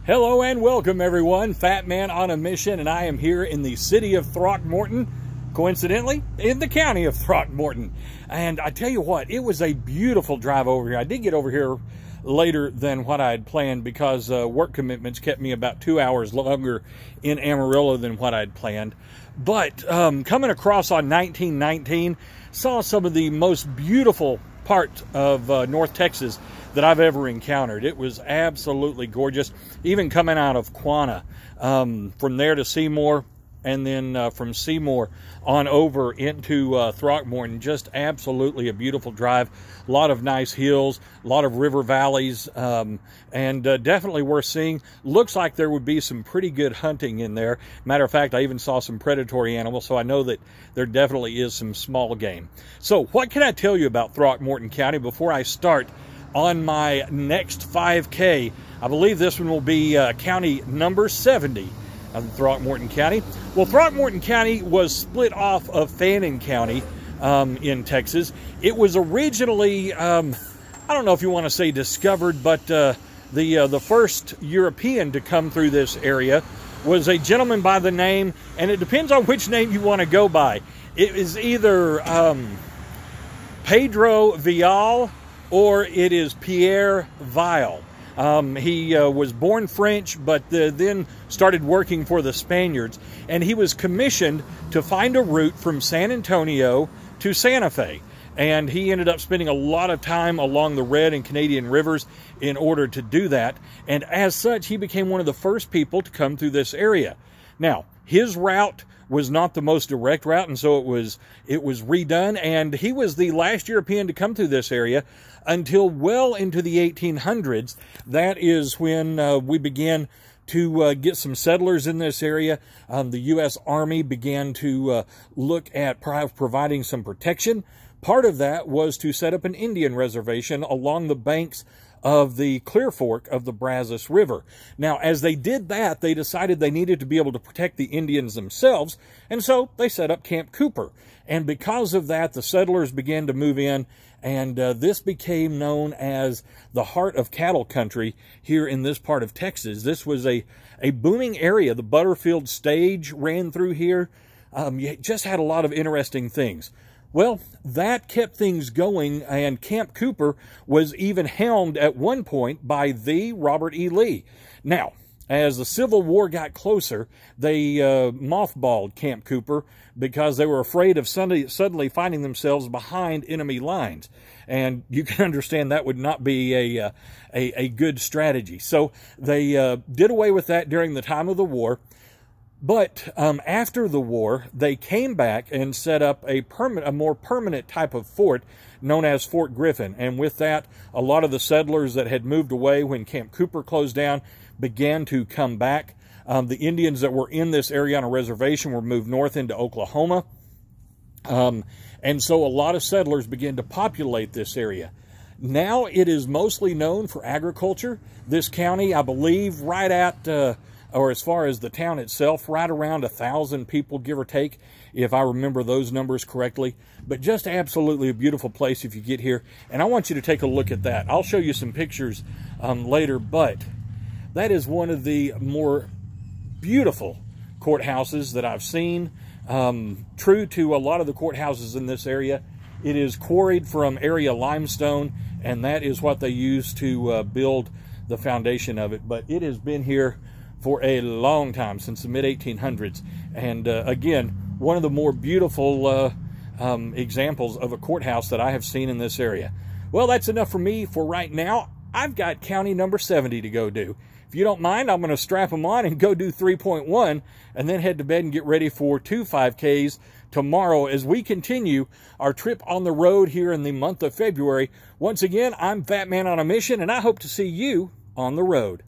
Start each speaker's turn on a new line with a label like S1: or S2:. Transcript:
S1: Hello and welcome everyone, Fat Man on a Mission, and I am here in the city of Throckmorton, coincidentally, in the county of Throckmorton. And I tell you what, it was a beautiful drive over here. I did get over here later than what I had planned because work commitments kept me about 2 hours longer in Amarillo than what I'd planned. But coming across on 1919, saw some of the most beautiful part of North Texas that I've ever encountered. It was absolutely gorgeous, even coming out of Quanah. From there to Seymour, and then from Seymour on over into Throckmorton. Just absolutely a beautiful drive. A lot of nice hills, a lot of river valleys, and definitely worth seeing. Looks like there would be some pretty good hunting in there. Matter of fact, I even saw some predatory animals, so I know that there definitely is some small game. So what can I tell you about Throckmorton County before I start on my next 5K? I believe this one will be county number 70 of Throckmorton County. Well, Throckmorton County was split off of Fannin County in Texas. It was originally, I don't know if you want to say discovered, but the first European to come through this area was a gentleman by the name, and it depends on which name you want to go by. It is either Pedro Vial or it is Pierre Vial. He was born French, but then started working for the Spaniards, and he was commissioned to find a route from San Antonio to Santa Fe. And he ended up spending a lot of time along the Red and Canadian rivers in order to do that. And as such, he became one of the first people to come through this area. Now, his route was not the most direct route, and so it was redone, and he was the last European to come through this area until well into the 1800s. That is when we began to get some settlers in this area. The U.S. Army began to look at providing some protection. Part of that was to set up an Indian reservation along the banks of the Clear Fork of the Brazos River. Now, as they did that, they decided they needed to be able to protect the Indians themselves, and so they set up Camp Cooper. And because of that, the settlers began to move in, and this became known as the heart of cattle country here in this part of Texas. This was a booming area. The Butterfield stage ran through here. You just had a lot of interesting things. Well, that kept things going, and Camp Cooper was even helmed at one point by the Robert E. Lee. Now, as the Civil War got closer, they mothballed Camp Cooper because they were afraid of suddenly finding themselves behind enemy lines. And you can understand that would not be a good strategy. So they did away with that during the time of the war. But after the war, they came back and set up a more permanent type of fort known as Fort Griffin. And with that, a lot of the settlers that had moved away when Camp Cooper closed down began to come back. The Indians that were in this area on a reservation were moved north into Oklahoma. And so a lot of settlers began to populate this area. Now it is mostly known for agriculture. This county, I believe, right at or as far as the town itself, right around 1,000 people, give or take, if I remember those numbers correctly. But just absolutely a beautiful place if you get here. And I want you to take a look at that. I'll show you some pictures later, but that is one of the more beautiful courthouses that I've seen. True to a lot of the courthouses in this area, it is quarried from area limestone, and that is what they use to build the foundation of it. But it has been here for a long time, since the mid-1800s. And again, one of the more beautiful examples of a courthouse that I have seen in this area. Well, that's enough for me for right now. I've got county number 70 to go do. If you don't mind, I'm going to strap them on and go do 3.1 and then head to bed and get ready for 2 5Ks tomorrow as we continue our trip on the road here in the month of February. Once again, I'm Fat Man on a Mission, and I hope to see you on the road.